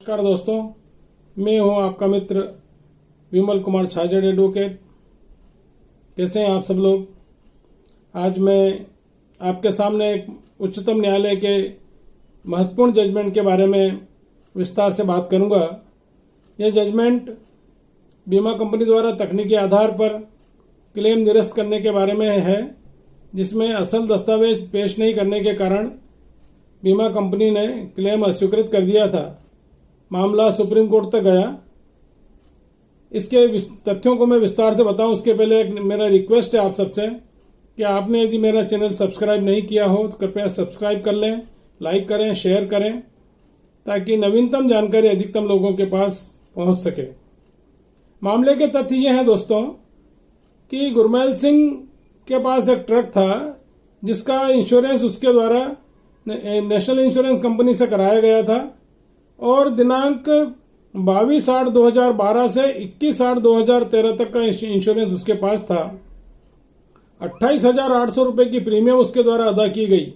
नमस्कार दोस्तों, मैं हूं आपका मित्र विमल कुमार छाजड़ एडवोकेट। कैसे हैं आप सब लोग। आज मैं आपके सामने एक उच्चतम न्यायालय के महत्वपूर्ण जजमेंट के बारे में विस्तार से बात करूंगा। यह जजमेंट बीमा कंपनी द्वारा तकनीकी आधार पर क्लेम निरस्त करने के बारे में है, जिसमें असल दस्तावेज पेश नहीं करने के कारण बीमा कंपनी ने क्लेम अस्वीकृत कर दिया था। मामला सुप्रीम कोर्ट तक गया। इसके तथ्यों को मैं विस्तार से बताऊं उसके पहले एक मेरा रिक्वेस्ट है आप सबसे कि आपने यदि मेरा चैनल सब्सक्राइब नहीं किया हो तो कृपया सब्सक्राइब कर लें, लाइक करें, शेयर करें, ताकि नवीनतम जानकारी अधिकतम लोगों के पास पहुंच सके। मामले के तथ्य ये हैं दोस्तों कि गुरमैल सिंह के पास एक ट्रक था जिसका इंश्योरेंस उसके द्वारा नेशनल इंश्योरेंस कंपनी से कराया गया था और दिनांक 22/8/2012 से 21/8/2013 तक का इंश्योरेंस उसके पास था। 28,800 रुपए की प्रीमियम उसके द्वारा अदा की गई।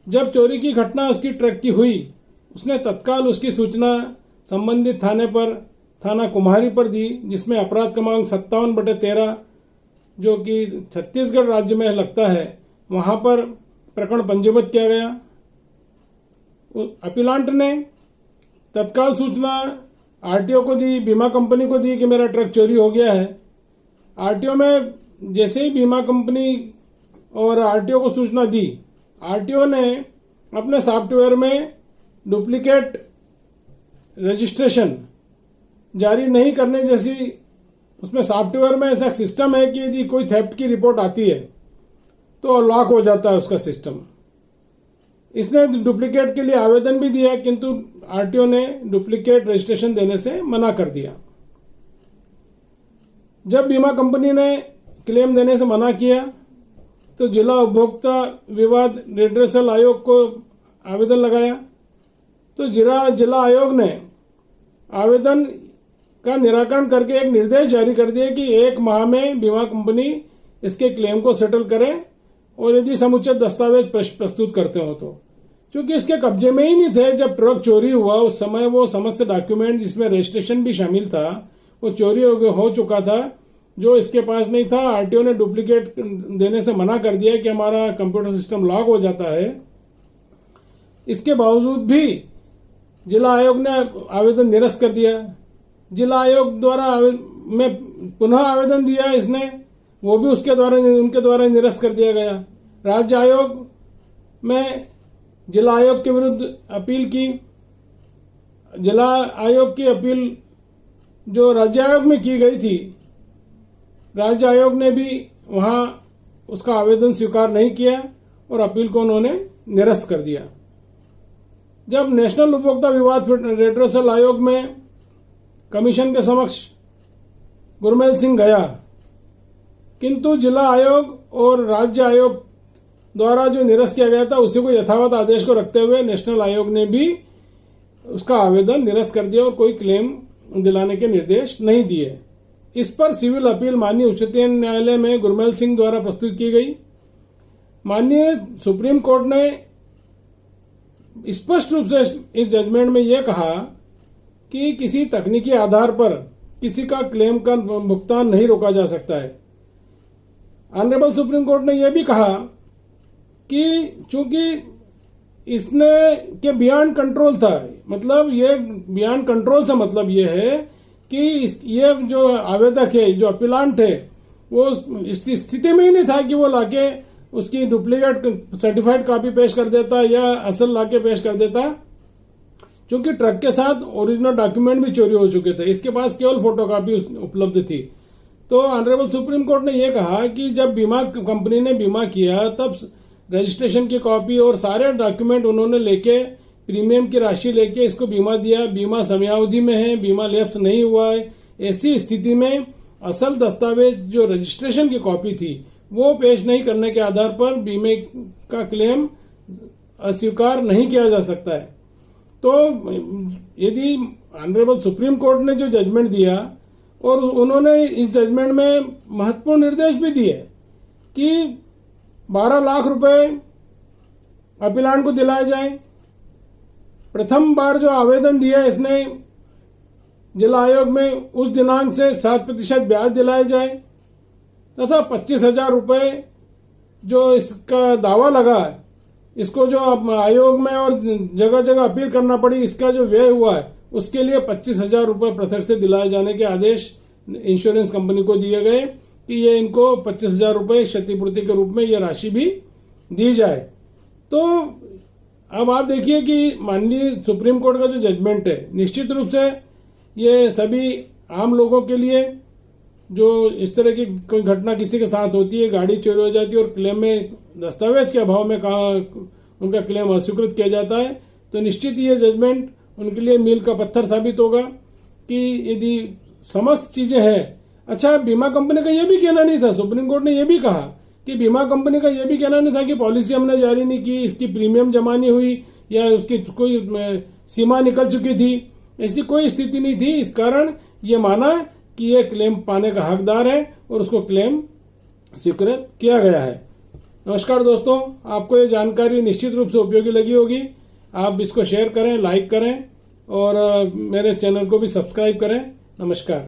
जब चोरी की घटना उसकी ट्रक की हुई, उसने तत्काल उसकी सूचना संबंधित थाना कुम्हारी पर दी, जिसमें अपराध क्रमांक 57/13 जो कि छत्तीसगढ़ राज्य में लगता है, वहां पर प्रकरण पंजीबद्ध किया गया। अपीलांट ने तत्काल सूचना आरटीओ को दी, बीमा कंपनी को दी कि मेरा ट्रक चोरी हो गया है। आरटीओ में जैसे ही बीमा कंपनी और आरटीओ को सूचना दी, आरटीओ ने अपने सॉफ्टवेयर में डुप्लीकेट रजिस्ट्रेशन जारी नहीं करने जैसी, उसमें सॉफ्टवेयर में ऐसा सिस्टम है कि यदि कोई थेफ्ट की रिपोर्ट आती है तो लॉक हो जाता है उसका सिस्टम। इसने डुप्लीकेट के लिए आवेदन भी दिया, किंतु आरटीओ ने डुप्लीकेट रजिस्ट्रेशन देने से मना कर दिया। जब बीमा कंपनी ने क्लेम देने से मना किया तो जिला उपभोक्ता विवाद रेड्रेसल आयोग को आवेदन लगाया, तो जिला आयोग ने आवेदन का निराकरण करके एक निर्देश जारी कर दिया कि 1 माह में बीमा कंपनी इसके क्लेम को सेटल करे और यदि समुचित दस्तावेज प्रस्तुत करते हो तो। क्योंकि इसके कब्जे में ही नहीं थे जब ट्रक चोरी हुआ, उस समय वो समस्त डॉक्यूमेंट जिसमें रजिस्ट्रेशन भी शामिल था वो चोरी हो चुका था, जो इसके पास नहीं था। आरटीओ ने डुप्लीकेट देने से मना कर दिया कि हमारा कंप्यूटर सिस्टम लॉक हो जाता है। इसके बावजूद भी जिला आयोग ने आवेदन निरस्त कर दिया। जिला आयोग द्वारा में पुनः आवेदन दिया इसने, वो भी उनके द्वारा निरस्त कर दिया गया। राज्य आयोग में जिला आयोग के विरुद्ध अपील की। जिला आयोग की अपील जो राज्य आयोग में की गई थी, राज्य आयोग ने भी वहां उसका आवेदन स्वीकार नहीं किया और अपील को उन्होंने निरस्त कर दिया। जब नेशनल उपभोक्ता विवाद रेड्रेसल आयोग में कमीशन के समक्ष गुरमैल सिंह गया, किंतु जिला आयोग और राज्य आयोग द्वारा जो निरस्त किया गया था उसी को यथावत आदेश को रखते हुए नेशनल आयोग ने भी उसका आवेदन निरस्त कर दिया और कोई क्लेम दिलाने के निर्देश नहीं दिए। इस पर सिविल अपील माननीय उच्चतम न्यायालय में गुरमैल सिंह द्वारा प्रस्तुत की गई। माननीय सुप्रीम कोर्ट ने स्पष्ट रूप से इस जजमेंट में यह कहा कि किसी तकनीकी आधार पर किसी का क्लेम का भुगतान नहीं रोका जा सकता है। ऑनरेबल सुप्रीम कोर्ट ने यह भी कहा कि चूंकि इसने के बियॉन्ड कंट्रोल था, मतलब ये बियॉन्ड कंट्रोल से मतलब ये है कि ये जो आवेदक है, जो अपीलांट है, वो इस स्थिति में ही नहीं था कि वो लाके उसकी डुप्लीकेट सर्टिफाइड कॉपी पेश कर देता या असल लाके पेश कर देता, क्योंकि ट्रक के साथ ओरिजिनल डॉक्यूमेंट भी चोरी हो चुके थे। इसके पास केवल फोटोकॉपी उपलब्ध थी। तो ऑनरेबल सुप्रीम कोर्ट ने यह कहा कि जब बीमा कंपनी ने बीमा किया तब रजिस्ट्रेशन की कॉपी और सारे डॉक्यूमेंट उन्होंने लेके, प्रीमियम की राशि लेके इसको बीमा दिया। बीमा समयावधि में है, बीमा लैप्स नहीं हुआ है। ऐसी स्थिति में असल दस्तावेज जो रजिस्ट्रेशन की कॉपी थी वो पेश नहीं करने के आधार पर बीमे का क्लेम अस्वीकार नहीं किया जा सकता है। तो यदि ऑनरेबल सुप्रीम कोर्ट ने जो जजमेंट दिया और उन्होंने इस जजमेंट में महत्वपूर्ण निर्देश भी दिए कि 12 लाख रुपए अपीलांट को दिलाए जाएं, प्रथम बार जो आवेदन दिया इसने जिला आयोग में, उस दिनांक से 7% ब्याज दिलाया जाए तथा 25,000 रुपये जो इसका दावा लगा है, इसको जो अब आयोग में और जगह जगह अपील करना पड़ी, इसका जो व्यय हुआ है उसके लिए 25,000 रुपये प्रथक से दिलाए जाने के आदेश इंश्योरेंस कंपनी को दिए गए कि ये इनको 25,000 रुपये क्षतिपूर्ति के रूप में ये राशि भी दी जाए। तो अब आप देखिए कि माननीय सुप्रीम कोर्ट का जो जजमेंट है, निश्चित रूप से ये सभी आम लोगों के लिए, जो इस तरह की कोई घटना किसी के साथ होती है, गाड़ी चोरी हो जाती है और क्लेम में दस्तावेज के अभाव में उनका क्लेम अस्वीकृत किया जाता है, तो निश्चित ये जजमेंट उनके लिए मील का पत्थर साबित होगा कि यदि समस्त चीजें हैं। अच्छा, बीमा कंपनी का यह भी कहना नहीं था, सुप्रीम कोर्ट ने यह भी कहा कि बीमा कंपनी का यह भी कहना नहीं था कि पॉलिसी हमने जारी नहीं की, इसकी प्रीमियम जमा नहीं हुई या उसकी कोई सीमा निकल चुकी थी, ऐसी कोई स्थिति नहीं थी। इस कारण ये माना कि यह क्लेम पाने का हकदार है और उसको क्लेम स्वीकृत किया गया है। नमस्कार दोस्तों, आपको ये जानकारी निश्चित रूप से उपयोगी लगी होगी। आप इसको शेयर करें, लाइक करें और मेरे चैनल को भी सब्सक्राइब करें। नमस्कार।